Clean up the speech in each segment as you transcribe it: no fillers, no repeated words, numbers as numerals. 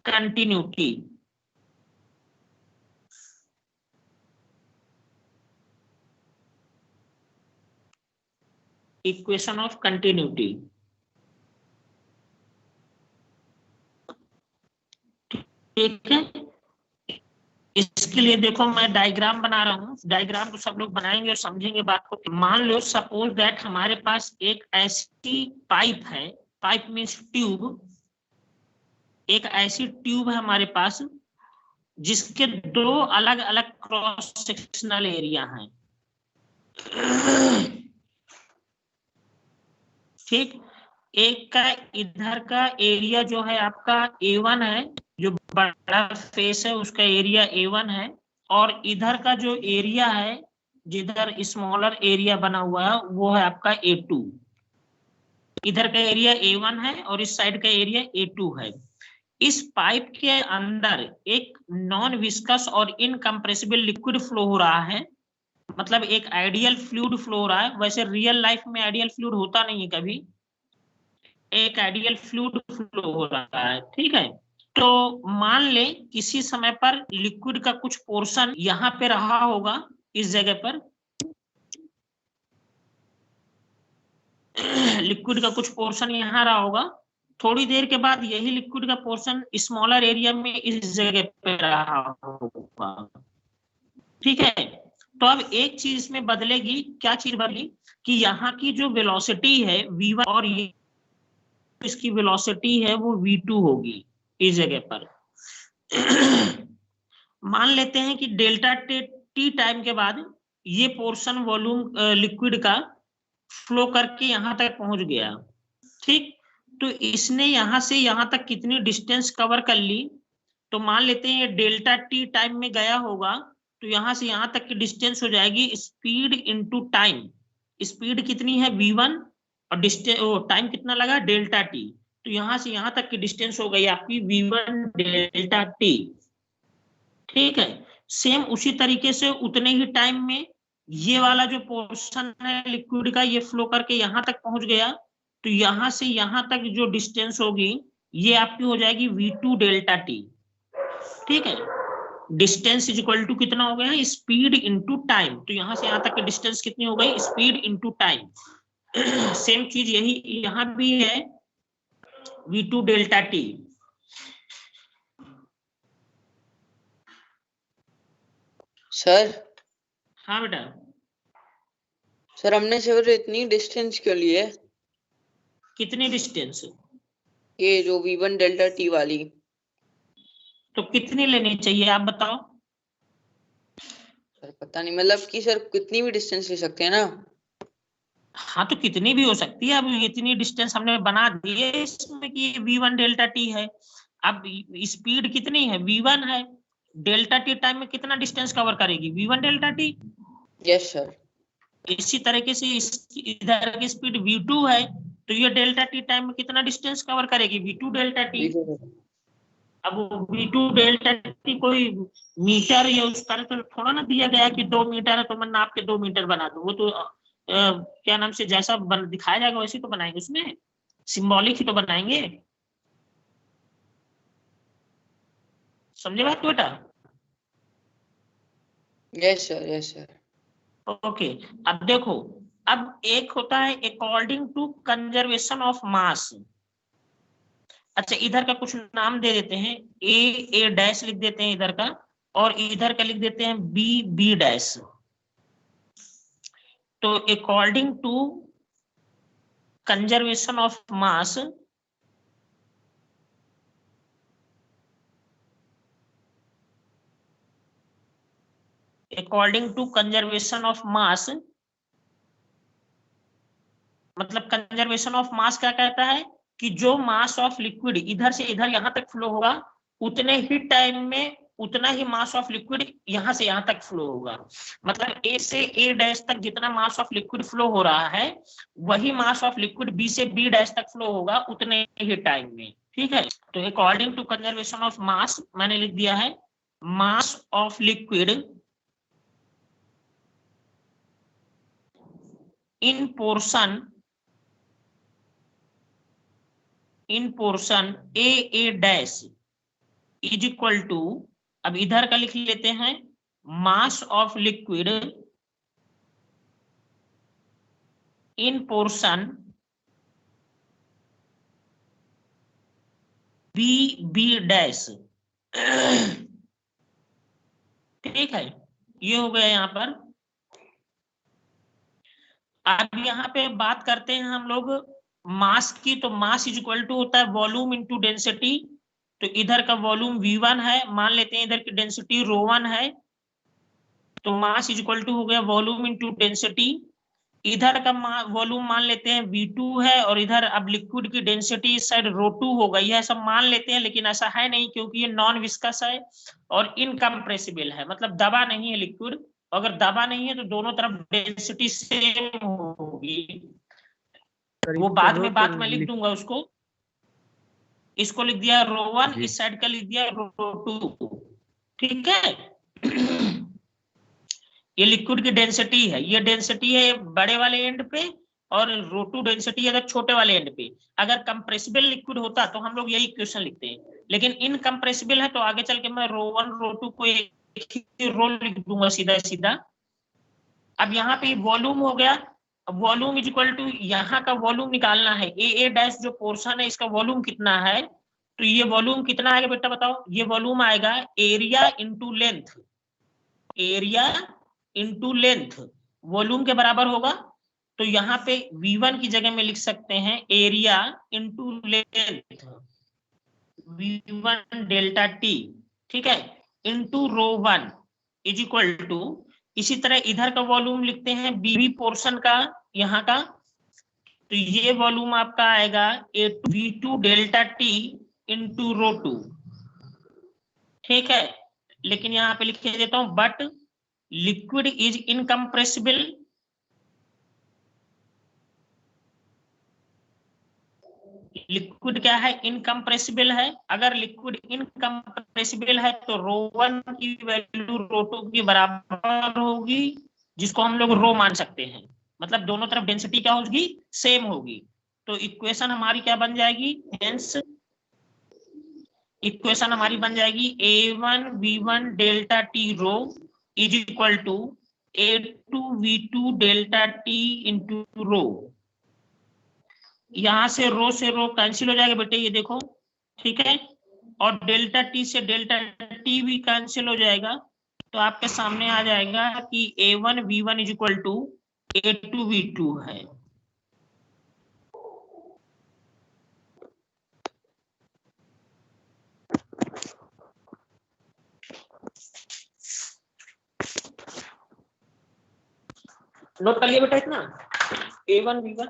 Continuity. Equation of continuity. ठीक है, इसके लिए देखो मैं डायग्राम बना रहा हूँ, डायग्राम को सब लोग बनाएंगे और समझेंगे बात को। मान लो सपोज दैट हमारे पास एक ऐसी पाइप है, पाइप मीन्स ट्यूब, एक ऐसी ट्यूब है हमारे पास जिसके दो अलग अलग क्रॉस सेक्शनल एरिया हैं। ठीक, एक का इधर का एरिया जो है आपका A1 है, जो बड़ा फेस है उसका एरिया A1 है, और इधर का जो एरिया है जिधर स्मॉलर एरिया बना हुआ है वो है आपका A2। इधर का एरिया A1 है और इस साइड का एरिया A2 है। इस पाइप के अंदर एक नॉन विस्कस और इनकम्प्रेसिबल लिक्विड फ्लो हो रहा है, मतलब एक आइडियल फ्लूइड फ्लो हो रहा है। वैसे रियल लाइफ में आइडियल फ्लूइड होता नहीं है कभी, एक आइडियल फ्लूइड फ्लो हो रहा है। ठीक है, तो मान ले किसी समय पर लिक्विड का कुछ पोर्शन यहाँ पे रहा होगा, इस जगह पर लिक्विड का कुछ पोर्शन यहाँ रहा होगा, थोड़ी देर के बाद यही लिक्विड का पोर्शन स्मॉलर एरिया में इस जगह पे रहा होगा। ठीक है, तो अब एक चीज में बदलेगी, क्या चीज बदली कि यहाँ की जो वेलोसिटी है V1 और ये इसकी वेलोसिटी है वो V2 होगी इस जगह पर। मान लेते हैं कि डेल्टा टी टाइम के बाद ये पोर्शन वॉल्यूम लिक्विड का फ्लो करके यहां तक पहुंच गया। ठीक, तो इसने यहां से यहां तक कितनी डिस्टेंस कवर कर ली, तो मान लेते हैं ये डेल्टा टी टाइम में गया होगा, तो यहां से यहां तक की डिस्टेंस हो जाएगी स्पीड इनटू टाइम। स्पीड कितनी है V1 और डिस्टेंस टाइम कितना लगा डेल्टा टी, तो यहां से यहां तक की डिस्टेंस हो गई आपकी V1 डेल्टा टी। ठीक है, सेम उसी तरीके से उतने ही टाइम में ये वाला जो पोर्शन है लिक्विड का ये फ्लो करके यहां तक पहुंच गया, तो यहां से यहां तक जो डिस्टेंस होगी ये आपकी हो जाएगी V2 डेल्टा टी। ठीक है, डिस्टेंस इज इक्वल टू कितना हो गया, स्पीड इनटू टाइम, तो यहां से यहां तक की डिस्टेंस कितनी हो गई, स्पीड इनटू टाइम। सेम चीज यही यहां भी है, V2 डेल्टा टी। सर हाँ बेटा। सर हमने सिर्फ इतनी डिस्टेंस क्यों ली है? कितनी डिस्टेंस? ये जो V1 डेल्टा टी वाली। तो कितनी लेनी चाहिए आप बताओ। सर पता नहीं, मतलब कि सर कितनी भी डिस्टेंस ले सकते हैं ना? हाँ तो कितनी भी हो सकती है, अब इतनी डिस्टेंस हमने बना दी है इसमें कि V1 डेल्टा टी है। अब स्पीड कितनी है, V1 है, डेल्टा टी टाइम में कितना डिस्टेंस कवर करेगी, V1 delta T. Yes sir. इसी तरीके से इधर की स्पीड V2 है, तो ये डेल्टा टी टाइम में कितना डिस्टेंस कवर करेगी, V2 डेल्टा टी। अब V2 डेल्टा टी कोई मीटर या उस तरह तो थोड़ा ना दिया गया कि 2 मीटर है तो मैं नाप के 2 मीटर बना दूं, वो तो क्या नाम से जैसा दिखाया जाएगा वैसे तो बनाएंगे, उसमें सिंबॉलिक ही तो बनाएंगे। समझे बात बेटा? Yes sir, yes sir. Okay, अब देखो, अब एक होता है according to conservation of mass. अच्छा, इधर का कुछ नाम दे देते हैं, ए डैश लिख देते हैं इधर का, और इधर का लिख देते हैं बी डैश। तो according to conservation of mass, according to conservation of mass, मतलब कंजर्वेशन ऑफ मास क्या कहता है कि जो मास ऑफ लिक्विड इधर से इधर यहां तक फ्लो होगा, उतने ही टाइम में उतना ही मास ऑफ लिक्विड यहां से यहां तक फ्लो होगा। मतलब ए से ए डैश तक जितना मास ऑफ लिक्विड फ्लो हो रहा है, वही मास ऑफ लिक्विड बी से बी डैश तक फ्लो होगा उतने ही टाइम में। ठीक है, तो according to conservation of mass मैंने लिख दिया है mass of liquid in portion A dash is equal to, अब इधर का लिख लेते हैं, mass of liquid in portion B dash. ठीक है, ये हो गया यहाँ पर। अब यहाँ पे बात करते हैं हम लोग मास की, तो मास इज इक्वल टू होता है वॉल्यूम इनटू डेंसिटी। तो इधर का वॉल्यूम V1 है, मान लेते हैं इधर की डेंसिटी ρ1 है, तो मास इज इक्वल टू हो गया वॉल्यूम इनटू डेंसिटी। इधर का वॉल्यूम मान लेते हैं V2 है, और इधर अब लिक्विड की डेंसिटी इस साइड ρ2 हो गई है, सब मान लेते हैं, लेकिन ऐसा है नहीं क्योंकि ये नॉन विस्कस है और इनकम्प्रेसिबल है, मतलब दबा नहीं है लिक्विड। अगर दबा नहीं है तो दोनों तरफ डेंसिटी सेम होगी, वो बाद में बात में लिख दूंगा उसको। इसको लिख दिया ρ1, इस साइड का लिख दिया ρ2। ठीक है। ये लिक्विड की डेंसिटी है, ये डेंसिटी है बड़े वाले एंड पे, और ρ2 डेंसिटी है छोटे वाले एंड पे। अगर कंप्रेसिबल लिक्विड होता तो हम लोग यही इक्वेशन लिखते हैं, लेकिन इनकम्प्रेसिबल है तो आगे चल के मैं ρ1 ρ2 को एक ही रो लिख दूंगा सीधा सीधा। अब यहाँ पे वॉल्यूम हो गया, वॉल्यूम इज इक्वल टू, यहाँ का वॉल्यूम निकालना है, ए डैश जो पोर्शन है इसका वॉल्यूम कितना है, तो ये वॉल्यूम कितना आएगा बेटा बताओ। ये वॉल्यूम आएगा area into length, area into length volume के बराबर होगा। तो यहाँ पे V1 की जगह में लिख सकते हैं area into length, V1 delta T, ठीक है, इंटू ρ1 इज इक्वल टू, इसी तरह इधर का वॉल्यूम लिखते हैं बीबी पोर्शन का, यहाँ का, तो ये वॉल्यूम आपका आएगा V2 डेल्टा टी इंटू ρ2। ठीक है, लेकिन यहाँ पे लिख देता हूं but liquid is incompressible, liquid क्या है, इनकम्प्रेसिबल है। अगर लिक्विड इनकम्प्रेसिबल है तो ρ1 की वैल्यू ρ2 के बराबर होगी, जिसको हम लोग रो मान सकते हैं, मतलब दोनों तरफ डेंसिटी क्या होगी, सेम होगी। तो इक्वेशन हमारी क्या बन जाएगी, हेंस इक्वेशन हमारी बन जाएगी A1V1 delta T rho is equal to A2V2 delta T into rho. यहां से रो कैंसिल हो जाएगा बेटे, ये देखो, ठीक है, और डेल्टा टी से डेल्टा टी भी कैंसिल हो जाएगा, तो आपके सामने आ जाएगा कि A1V1 is equal to A2V2 है। नोट कर लिया बेटा इतना, A1V1।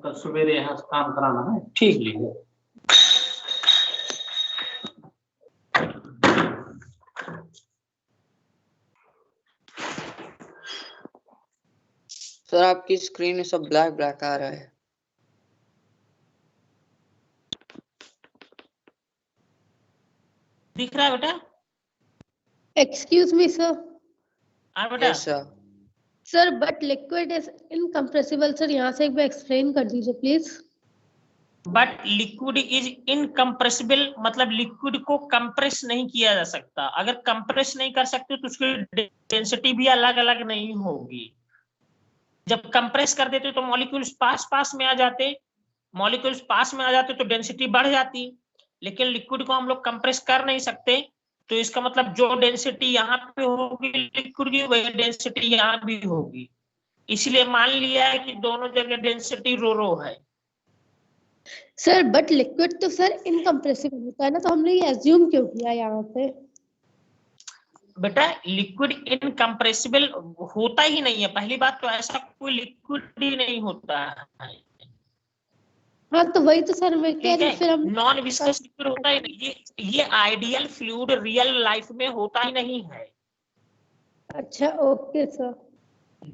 कल सवेरे यहाँ से काम कराना है, ठीक लीजिए। सर आपकी स्क्रीन में सब ब्लैक ब्लैक आ रहा है। दिख रहा है बेटा? Excuse me sir. हाँ बेटा। Yes sir. Sir but liquid is incompressible, sir यहाँ से एक बार एक्सप्लेन कर दीजिए please. But liquid is incompressible, मतलब लिक्विड को कंप्रेस नहीं किया जा सकता। अगर कंप्रेस नहीं कर सकते तो उसकी डेंसिटी भी अलग अलग नहीं होगी। जब कंप्रेस कर देते तो मॉलिक्यूल्स पास पास में आ जाते, मॉलिक्यूल्स पास में आ जाते तो डेंसिटी बढ़ जाती, लेकिन लिक्विड को हम लोग कंप्रेस कर नहीं सकते, तो इसका मतलब जो डेंसिटी यहाँ पे होगी लिक्विड की, वही डेंसिटी यहाँ भी होगी। इसलिए मान लिया है कि दोनों जगह डेंसिटी रो है। सर बट लिक्विड तो सर इनकम्प्रेसिबल होता है ना, तो हमने ये एज्यूम क्यों किया यहाँ पे? बेटा लिक्विड इनकम्प्रेसिबल होता ही नहीं है, पहली बात तो ऐसा कोई लिक्विड ही नहीं होता है। हाँ तो वही तो सर मैं कह रही, फिर हम नॉन विस्कस लिक्विड होता ही नहीं, ये आइडियल फ्लूइड रियल लाइफ में होता ही नहीं है। अच्छा ओके सर।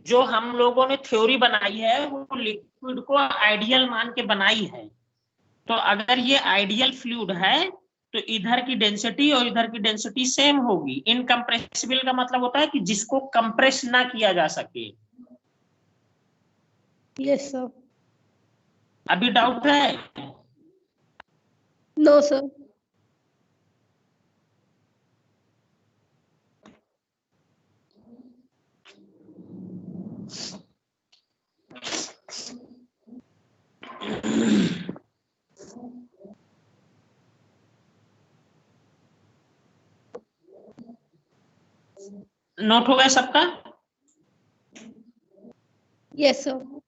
जो हम लोगों ने थ्योरी बनाई है वो लिक्विड को आइडियल मान के बनाई है। तो अगर ये आइडियल फ्लूइड है तो इधर की डेंसिटी और इधर की डेंसिटी सेम होगी। इनकम्प्रेसिबल का मतलब होता है कि जिसको कंप्रेस ना किया जा सके। Yes sir. अभी डाउट है? No sir. नोट हो गया सबका? Yes sir.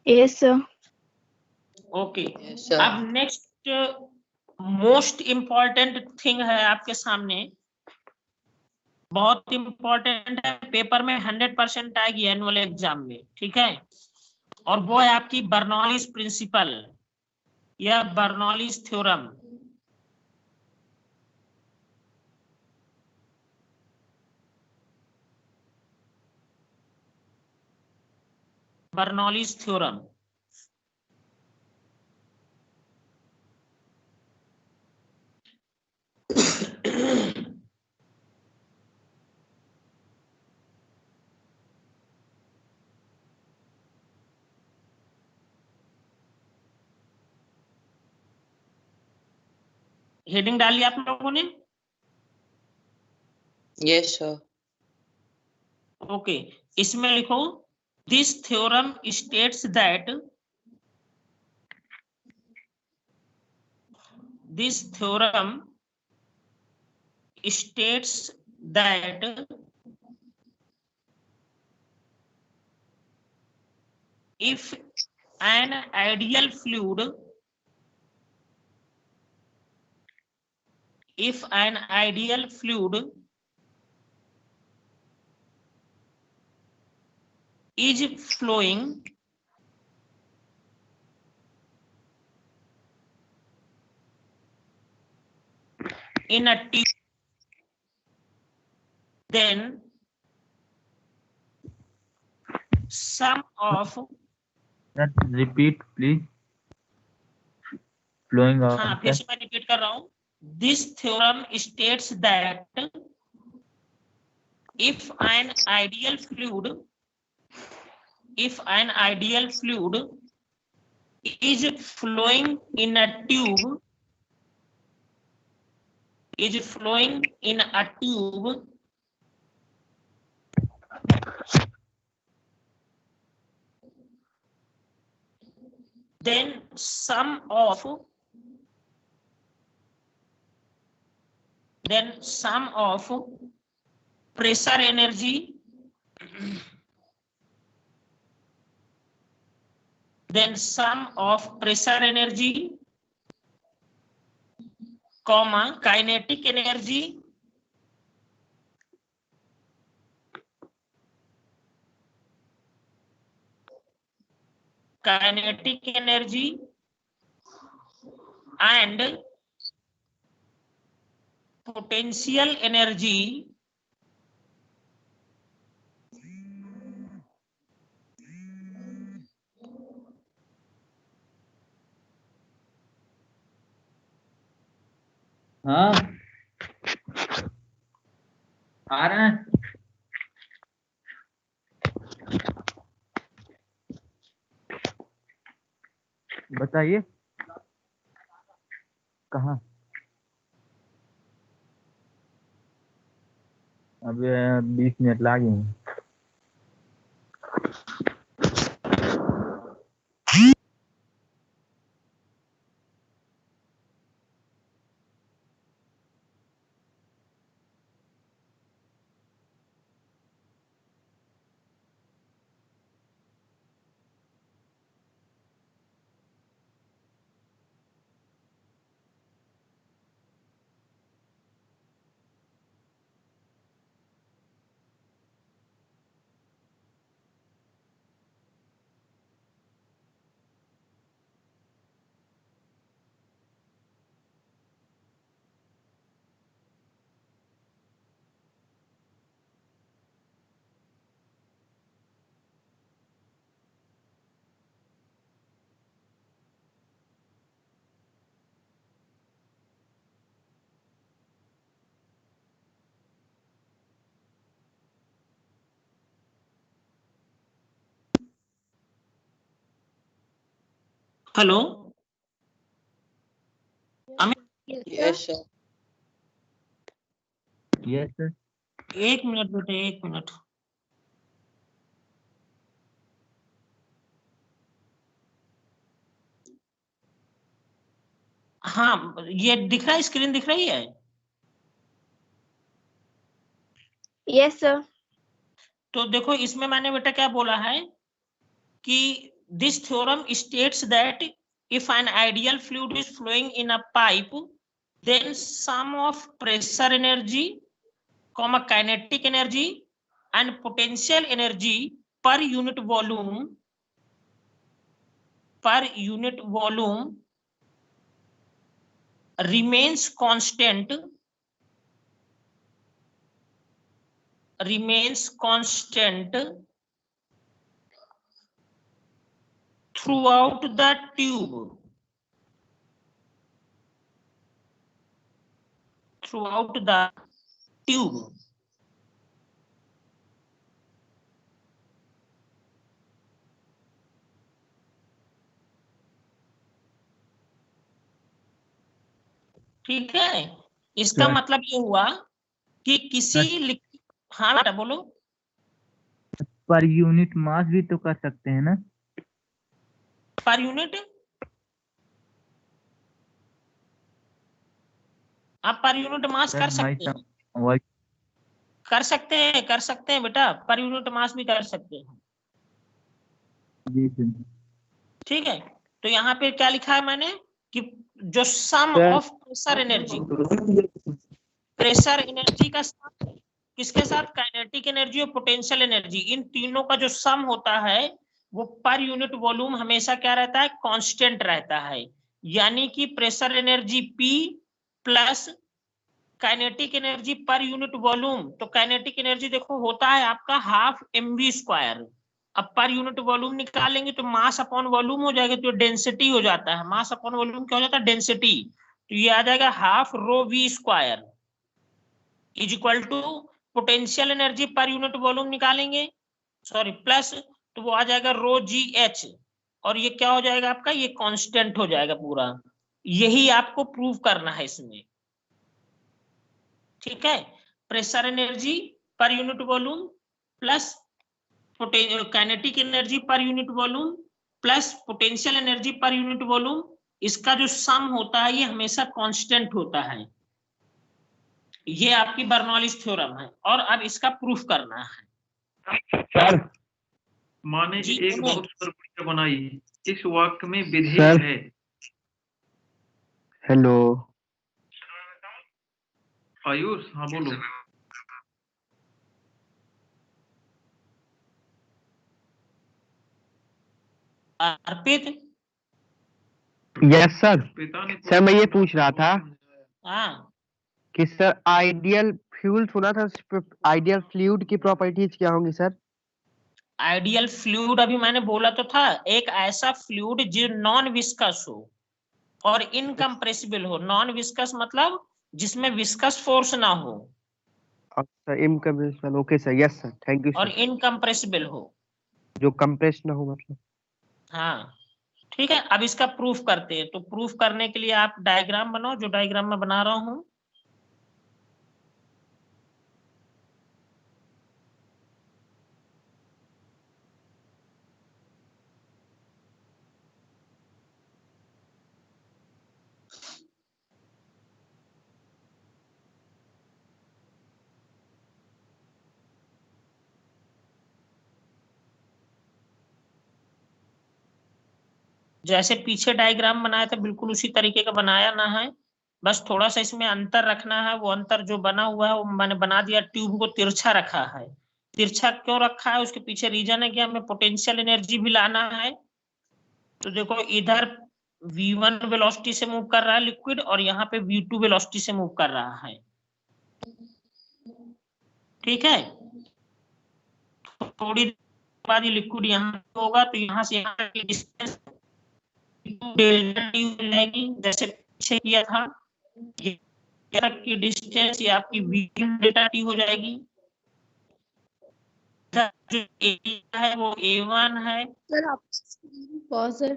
Yes sir. Okay, Yes, sir. अब नेक्स्ट मोस्ट इम्पॉर्टेंट थिंग है आपके सामने, बहुत इम्पोर्टेंट है, पेपर में 100% आएगी एनुअल एग्जाम में, ठीक है? और वो है आपकी बर्नौलीज प्रिंसिपल या Bernoulli's theorem. Bernoulli's theorem heading डाली आप लोगों ने? Yes, sir. ओके, इसमें लिखो this theorem states that this theorem states that if an ideal fluid is flowing in a tube, then sum of repeat please. Flowing out. हाँ, फिर से मैं रिपीट कर रहा हूँ। This theorem states that if an ideal fluid is flowing in a tube then sum of pressure energy comma kinetic energy and potential energy हाँ आ रहे हैं। बताइए कहाँ? अब 20 मिनट लागे हैं। Hello yes sir. Yes sir. एक मिनट बेटे, एक मिनट। हाँ, ये दिख रहा है, स्क्रीन दिख रही है? Yes, sir. तो देखो इसमें मैंने बेटा क्या बोला है कि this theorem states that if an ideal fluid is flowing in a pipe then sum of pressure energy, kinetic energy and potential energy per unit volume remains constant throughout the tube. ठीक है, इसका Sir. मतलब ये हुआ कि किसी हाँ बेटा बोलो। पर यूनिट मास भी तो कर सकते हैं ना? पर यूनिट आप पर यूनिट मास कर सकते हैं, कर सकते हैं बेटा, पर यूनिट मास भी कर सकते हैं। ठीक है, तो यहाँ पे क्या लिखा है मैंने कि जो सम ऑफ प्रेशर एनर्जी का सम किसके साथ, काइनेटिक एनर्जी और पोटेंशियल एनर्जी, इन तीनों का जो सम होता है वो पर यूनिट वॉल्यूम हमेशा क्या रहता है, कांस्टेंट रहता है। यानी कि pressure energy P plus kinetic energy per unit volume, तो काइनेटिक एनर्जी देखो होता है आपका हाफ mv²। अब पर यूनिट वॉल्यूम निकालेंगे तो मास अपॉन वॉल्यूम हो जाएगा, तो डेंसिटी हो जाता है, मास अपॉन वॉल्यूम क्या हो जाता है, डेंसिटी। तो ये आ जाएगा half ρv² is equal to potential energy per unit volume निकालेंगे, सॉरी प्लस, तो वो आ जाएगा ρgh, और ये क्या हो जाएगा आपका, ये कांस्टेंट हो जाएगा पूरा। यही आपको प्रूव करना है इसमें। ठीक है, pressure energy per unit volume plus kinetic energy per unit volume plus potential energy per unit volume, इसका जो सम होता है ये हमेशा कांस्टेंट होता है। ये आपकी बर्नौलीज थ्योरम है, और अब इसका प्रूफ करना है। सर माने जी, एक बहुत सुंदर बनाई, इस वाक्य में विधेय सर। है। हेलो आयुष, हाँ बोलो। अर्पित, यस सर। पिता ने सर मैं ये पूछ रहा था हाँ कि सर आइडियल फ्यूल सुना था, आइडियल फ्लूइड की प्रॉपर्टीज क्या होंगी सर? आइडियल फ्लूइड अभी मैंने बोला तो था, एक ऐसा फ्लूइड जो नॉन विस्कस हो और इनकम्प्रेसिबल हो। नॉन विस्कस मतलब जिसमें विस्कस फोर्स ना हो, अच्छा incompressible, okay sir, yes sir, thank you और सर। इनकम्प्रेसिबल हो, जो कंप्रेस ना हो मतलब। हाँ ठीक है। अब इसका प्रूफ करते हैं, तो प्रूफ करने के लिए आप डायग्राम बनाओ, जो डायग्राम मैं बना रहा हूं। जैसे पीछे डायग्राम बनाया था बिल्कुल उसी तरीके का बनाया ना है, बस थोड़ा सा इसमें अंतर रखना है। वो अंतर जो बना हुआ है वो मैंने बना दिया, ट्यूब को तिरछा रखा है। तिरछा क्यों रखा है, उसके पीछे रीजन है कि हमें पोटेंशियल एनर्जी भी लाना है। तो देखो इधर v1 वेलोसिटी से मूव कर रहा है लिक्विड, और यहाँ पे v2 वेलोसिटी से मूव कर रहा है। ठीक है, थोड़ी देर बाद ये लिक्विड यहाँ होगा, तो यहाँ से यहाँ तक की डिस्टेंस डेल्टा टी हो जाएगी, जैसे पीछे किया था। ये तक की डिस्टेंस ये आपकी v डेल्टा टी हो जाएगी। जो एरिया है वो A1 है। सर आप, पॉज सर।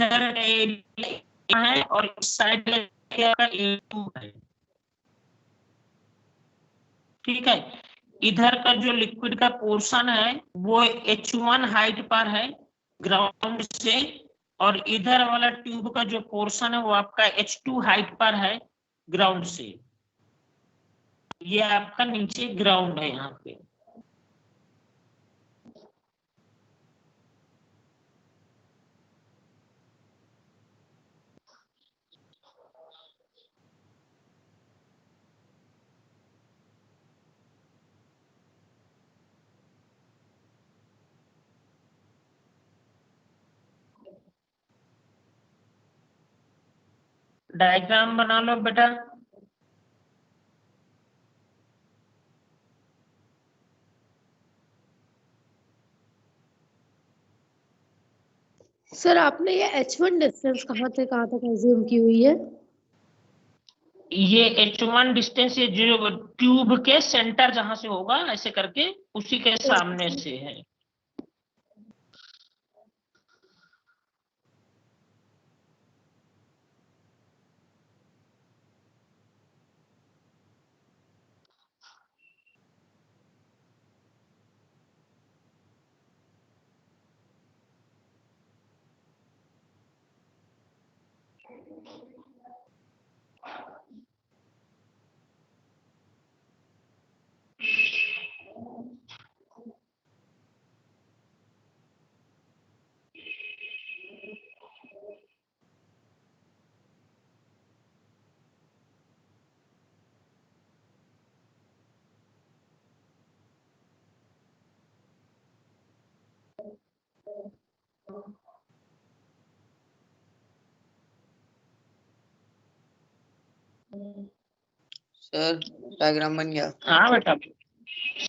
इधर का एरिया है और इस साइड का एरिया का A2 है। ठीक है, इधर का जो लिक्विड का पोर्शन है वो H1 हाइट पर है ग्राउंड से, और इधर वाला ट्यूब का जो पोर्शन है वो आपका H2 हाइट पर है ग्राउंड से। ये आपका नीचे ग्राउंड है यहाँ पे। डायग्राम बना लो बेटा। सर आपने ये H1 डिस्टेंस कहाँ तक एज्यूम की हुई है? ये H1 डिस्टेंस ये जो ट्यूब के सेंटर जहां से होगा ऐसे करके उसी के सामने से है। सर डायग्राम बन गया। हाँ बेटा,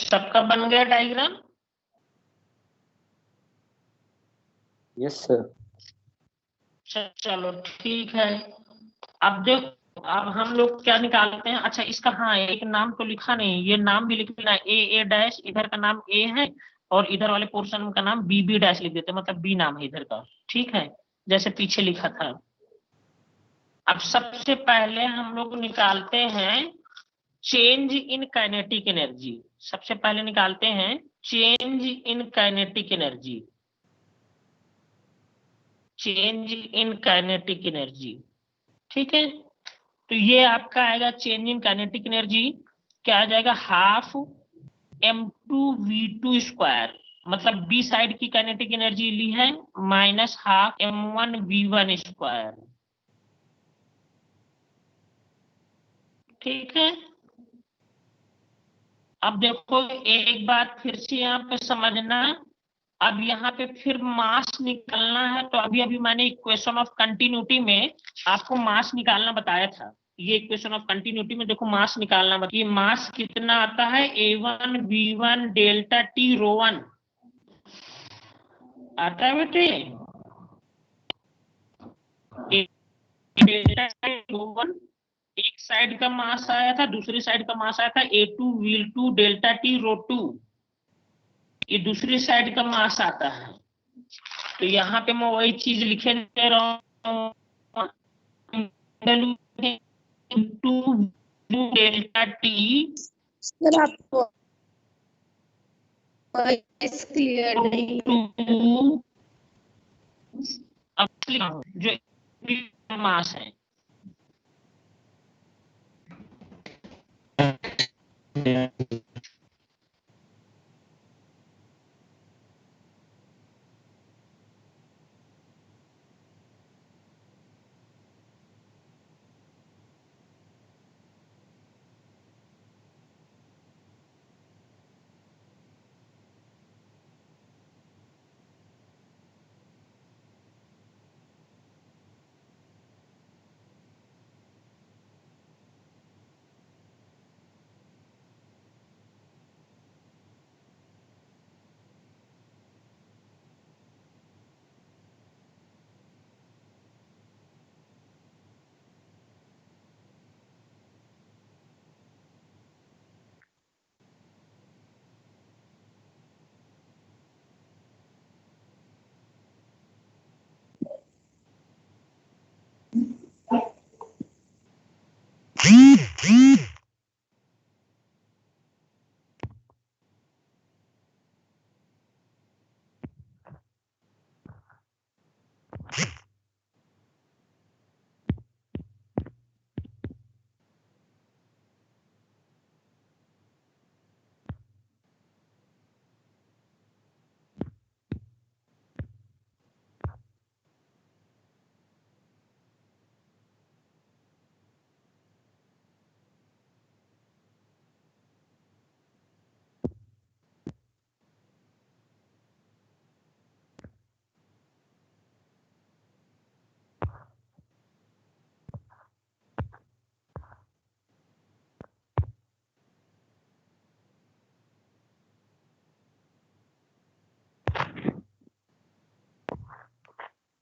सबका बन गया डायग्राम। Yes sir. चलो ठीक है। अब देखो, अब हम लोग क्या निकालते हैं। अच्छा इसका, हाँ एक नाम तो लिखा नहीं, ये नाम भी लिख देना। ए डैश, इधर का नाम ए है और इधर वाले पोर्शन का नाम बी डैश लिख देते हैं, मतलब बी नाम है इधर का। ठीक है, जैसे पीछे लिखा था। अब सबसे पहले हम लोग निकालते हैं चेंज इन काइनेटिक एनर्जी। सबसे पहले निकालते हैं change in kinetic energy. Change in kinetic energy, ठीक है। तो ये आपका आएगा चेंज इन काइनेटिक एनर्जी, क्या आ जाएगा, हाफ m2v2 स्क्वायर, मतलब बी साइड की काइनेटिक एनर्जी ली है, माइनस हाफ m1v1 स्क्वायर। ठीक है। अब देखो एक बात फिर से यहाँ पे समझना। अब यहाँ पे फिर मास निकालना है, तो अभी अभी मैंने इक्वेशन ऑफ कंटिन्यूटी में आपको मास निकालना बताया था। ये इक्वेशन ऑफ कंटिन्यूटी में देखो मास निकालना बताइए। मास कितना आता है, A1 V1 डेल्टा T रो 1 आता है बेटे। डेल्टा T रो 1 एक साइड का मास आया था, दूसरी साइड का मास आया था A2 V2 डेल्टा T रो 2। ये दूसरी साइड का मास आता है। तो यहाँ पे मैं वही चीज लिखे दे रहा हूँ, डेल्टा टी। सर आपको वॉइस क्लियर नहीं है। जो मास है,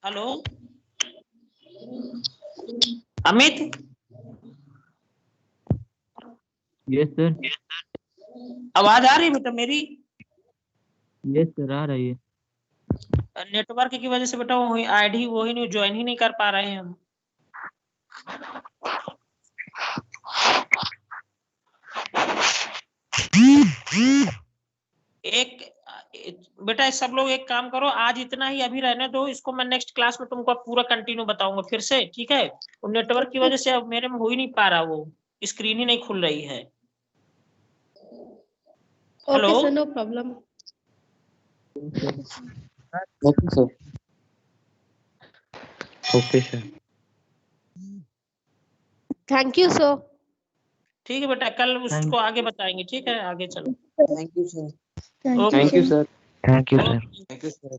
हेलो अमित, यस सर, आवाज आ रही है बेटा मेरी? यस सर आ रही है। नेटवर्क की वजह से बेटा वही आईडी वही नहीं ज्वाइन ही नहीं कर पा रहे हैं हम। एक बेटा सब लोग एक काम करो, आज इतना ही अभी रहने दो इसको, मैं नेक्स्ट क्लास में तुमको पूरा कंटिन्यू बताऊंगा फिर से, ठीक है? नेटवर्क की वजह से अब मेरे में हो ही नहीं पा रहा, वो स्क्रीन ही नहीं खुल रही है। Okay sir, no problem. Okay sir. Okay sir. Thank you sir. ठीक है बेटा, कल उसको आगे बताएंगे, ठीक है? आगे चलो। Thank you sir. Thank okay thank you sir. Thank you sir. Thank you sir.